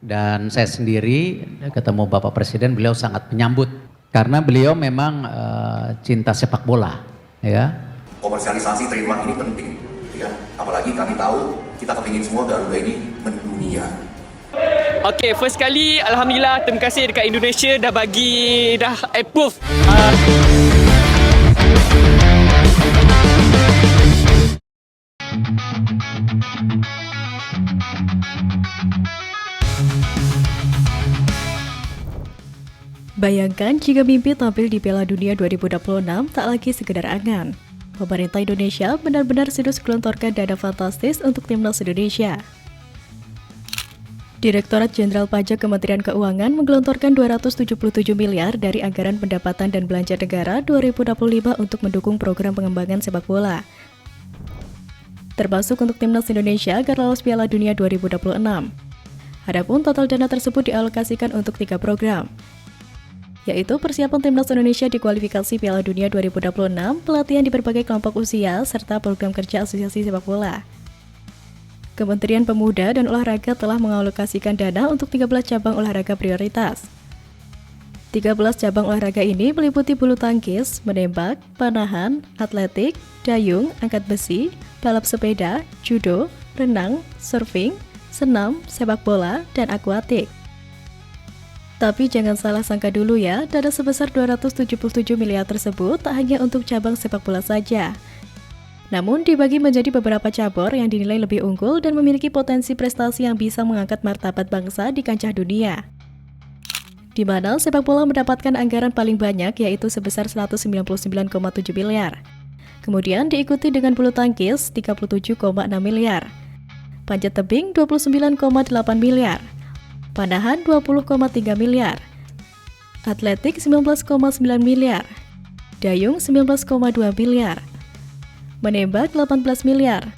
Dan saya sendiri ketemu Bapak Presiden, beliau sangat menyambut karena beliau memang cinta sepak bola, ya. Komersialisasi trademark ini penting, ya. Apalagi kami tahu kita kepingin semua Garuda ini mendunia. Okay, first kali Alhamdulillah, terima kasih dekat Indonesia dah approve. Bayangkan jika mimpi tampil di Piala Dunia 2026 tak lagi sekedar angan. Pemerintah Indonesia benar-benar serius gelontorkan dana fantastis untuk timnas Indonesia. Direktorat Jenderal Pajak Kementerian Keuangan menggelontorkan 277 miliar dari anggaran pendapatan dan belanja negara 2025 untuk mendukung program pengembangan sepak bola, termasuk untuk timnas Indonesia agar lolos Piala Dunia 2026. Adapun total dana tersebut dialokasikan untuk 3 program, yaitu persiapan timnas Indonesia di kualifikasi Piala Dunia 2026, pelatihan di berbagai kelompok usia, serta program kerja asosiasi sepak bola. Kementerian Pemuda dan Olahraga telah mengalokasikan dana untuk 13 cabang olahraga prioritas. 13 cabang olahraga ini meliputi bulu tangkis, menembak, panahan, atletik, dayung, angkat besi, balap sepeda, judo, renang, surfing, senam, sepak bola, dan akuatik. Tapi jangan salah sangka dulu ya, dana sebesar 277 miliar tersebut tak hanya untuk cabang sepak bola saja, namun dibagi menjadi beberapa cabur yang dinilai lebih unggul dan memiliki potensi prestasi yang bisa mengangkat martabat bangsa di kancah dunia. Di mana sepak bola mendapatkan anggaran paling banyak, yaitu sebesar 199,7 miliar. Kemudian diikuti dengan bulu tangkis 37,6 miliar, panjat tebing 29,8 miliar, panahan 20,3 miliar, atletik 19,9 miliar, dayung 19,2 miliar, menembak 18 miliar,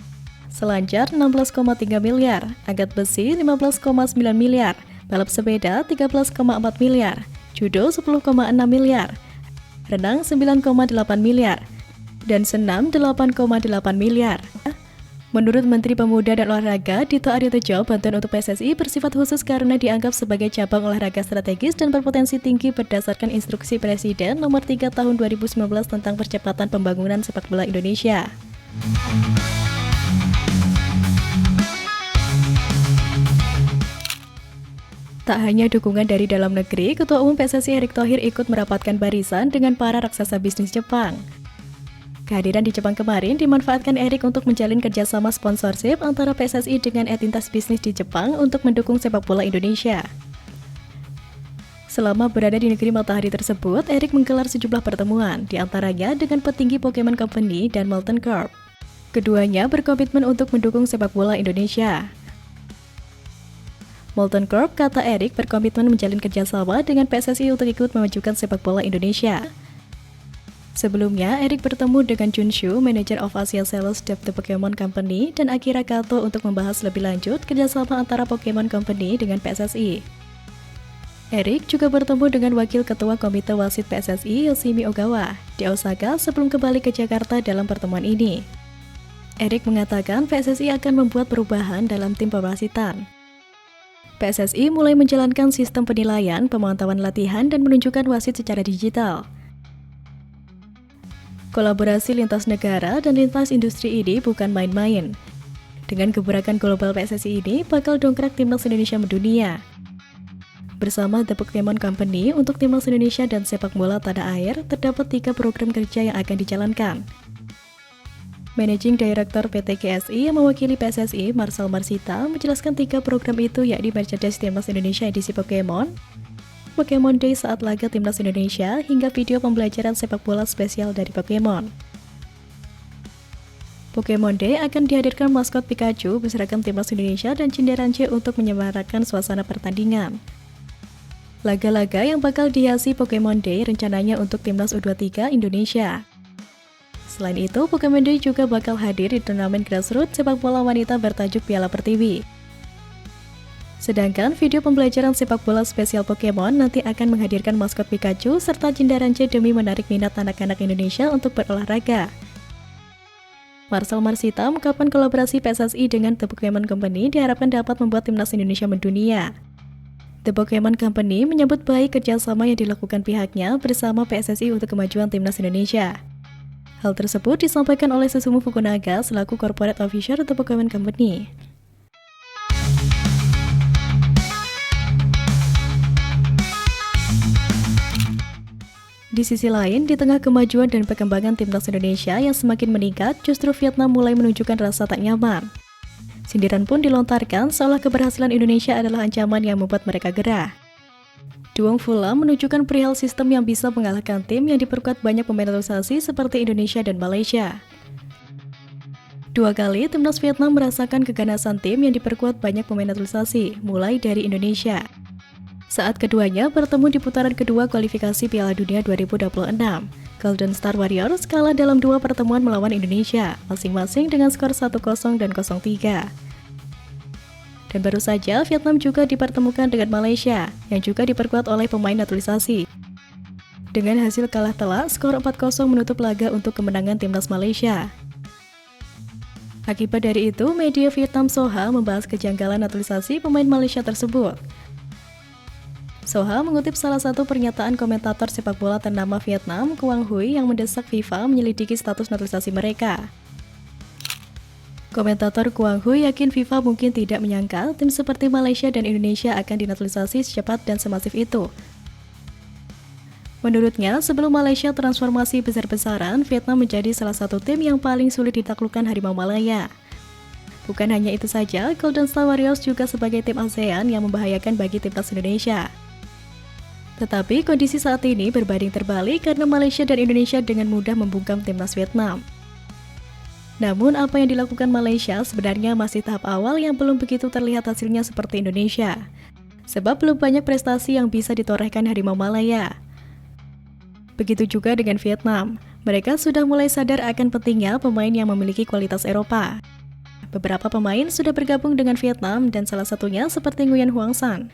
selancar 16,3 miliar, angkat besi 15,9 miliar, balap sepeda 13,4 miliar, judo 10,6 miliar, renang 9,8 miliar, dan senam 8,8 miliar. Menurut Menteri Pemuda dan Olahraga, Dito Aryo Tejo, bantuan untuk PSSI bersifat khusus karena dianggap sebagai cabang olahraga strategis dan berpotensi tinggi berdasarkan instruksi Presiden nomor 3 tahun 2019 tentang percepatan pembangunan sepak bola Indonesia. Tak hanya dukungan dari dalam negeri, Ketua Umum PSSI Erick Thohir ikut merapatkan barisan dengan para raksasa bisnis Jepang. Kehadiran di Jepang kemarin dimanfaatkan Erick untuk menjalin kerjasama sponsorship antara PSSI dengan entitas bisnis di Jepang untuk mendukung sepak bola Indonesia. Selama berada di negeri matahari tersebut, Erick menggelar sejumlah pertemuan, diantaranya dengan petinggi Pokemon Company dan Molten Corp. Keduanya berkomitmen untuk mendukung sepak bola Indonesia. Molten Corp, kata Erick, berkomitmen menjalin kerjasama dengan PSSI untuk ikut memajukan sepak bola Indonesia. Sebelumnya, Erick bertemu dengan Junshu, Manager of Asia Sales of The Pokemon Company, dan Akira Kato untuk membahas lebih lanjut kerjasama antara Pokemon Company dengan PSSI. Erick juga bertemu dengan Wakil Ketua Komite Wasit PSSI, Yoshimi Ogawa, di Osaka sebelum kembali ke Jakarta dalam pertemuan ini. Erick mengatakan PSSI akan membuat perubahan dalam tim pewasitan. PSSI mulai menjalankan sistem penilaian, pemantauan latihan, dan menunjukkan wasit secara digital. Kolaborasi lintas negara dan lintas industri ini bukan main-main. Dengan gebrakan global PSSI ini bakal dongkrak timnas Indonesia mendunia. Bersama The Pokemon Company untuk timnas Indonesia dan sepak bola tanah air, terdapat 3 program kerja yang akan dijalankan. Managing Director PT KSI yang mewakili PSSI, Marcel Marsita, menjelaskan 3 program itu, yakni merchandise timnas Indonesia edisi Pokemon, Pokemon Day saat laga timnas Indonesia, hingga video pembelajaran sepak bola spesial dari Pokemon. Pokemon Day akan dihadirkan maskot Pikachu berseragam timnas Indonesia dan Cinderance untuk menyemarakan suasana pertandingan. Laga-laga yang bakal dihiasi Pokemon Day rencananya untuk timnas U23 Indonesia. Selain itu, Pokemon Day juga bakal hadir di turnamen grassroots sepak bola wanita bertajuk Piala Pertiwi. Sedangkan video pembelajaran sepak bola spesial Pokemon nanti akan menghadirkan maskot Pikachu serta Cinderance demi menarik minat anak-anak Indonesia untuk berolahraga. Marcel Marsita mengungkapkan kolaborasi PSSI dengan The Pokemon Company diharapkan dapat membuat timnas Indonesia mendunia. The Pokemon Company menyambut baik kerjasama yang dilakukan pihaknya bersama PSSI untuk kemajuan timnas Indonesia. Hal tersebut disampaikan oleh Susumu Fukunaga selaku Corporate Officer The Pokemon Company. Di sisi lain, di tengah kemajuan dan perkembangan timnas Indonesia yang semakin meningkat, justru Vietnam mulai menunjukkan rasa tak nyaman. Sindiran pun dilontarkan seolah keberhasilan Indonesia adalah ancaman yang membuat mereka gerah. Duong Phulam menunjukkan perihal sistem yang bisa mengalahkan tim yang diperkuat banyak pemain naturalisasi seperti Indonesia dan Malaysia. 2 kali timnas Vietnam merasakan keganasan tim yang diperkuat banyak pemain naturalisasi, mulai dari Indonesia. Saat keduanya bertemu di putaran kedua kualifikasi Piala Dunia 2026, Golden Star Warriors kalah dalam 2 pertemuan melawan Indonesia, masing-masing dengan skor 1-0 dan 0-3. Dan baru saja Vietnam juga dipertemukan dengan Malaysia, yang juga diperkuat oleh pemain naturalisasi. Dengan hasil kalah telak, skor 4-0 menutup laga untuk kemenangan timnas Malaysia. Akibat dari itu, media Vietnam Soha membahas kejanggalan naturalisasi pemain Malaysia tersebut. Soha mengutip salah satu pernyataan komentator sepak bola ternama Vietnam, Quang Huy, yang mendesak FIFA menyelidiki status naturalisasi mereka. Komentator Quang Huy yakin FIFA mungkin tidak menyangka tim seperti Malaysia dan Indonesia akan dinaturalisasi secepat dan semasif itu. Menurutnya, sebelum Malaysia transformasi besar-besaran, Vietnam menjadi salah satu tim yang paling sulit ditaklukkan Harimau Malaya. Bukan hanya itu saja, Golden Star Warriors juga sebagai tim ASEAN yang membahayakan bagi timnas Indonesia. Tetapi kondisi saat ini berbanding terbalik karena Malaysia dan Indonesia dengan mudah membungkam timnas Vietnam. Namun apa yang dilakukan Malaysia sebenarnya masih tahap awal yang belum begitu terlihat hasilnya seperti Indonesia. Sebab belum banyak prestasi yang bisa ditorehkan Harimau Malaya. Begitu juga dengan Vietnam, mereka sudah mulai sadar akan pentingnya pemain yang memiliki kualitas Eropa. Beberapa pemain sudah bergabung dengan Vietnam dan salah satunya seperti Nguyen Huang San.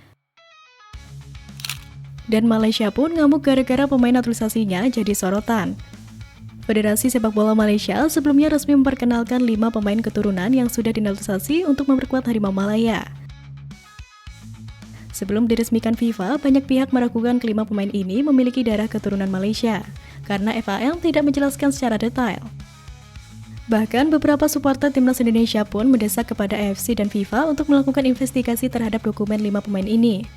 Dan Malaysia pun ngamuk gara-gara pemain naturalisasinya jadi sorotan. Federasi Sepak Bola Malaysia sebelumnya resmi memperkenalkan 5 pemain keturunan yang sudah dinaturalisasi untuk memperkuat Harimau Malaya. Sebelum diresmikan FIFA, banyak pihak meragukan kelima pemain ini memiliki darah keturunan Malaysia, karena FAM tidak menjelaskan secara detail. Bahkan beberapa supporter timnas Indonesia pun mendesak kepada AFC dan FIFA untuk melakukan investigasi terhadap dokumen 5 pemain ini.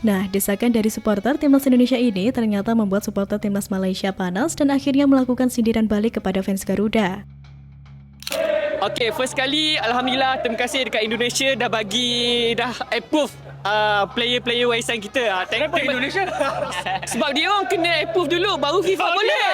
Nah, desakan dari supporter timnas Indonesia ini ternyata membuat supporter timnas Malaysia panas dan akhirnya melakukan sindiran balik kepada fans Garuda. Okay, first kali Alhamdulillah terima kasih dekat Indonesia dah approve player-player warisan kita. Kenapa Indonesia? Sebab dia orang kena approve dulu baru FIFA boleh.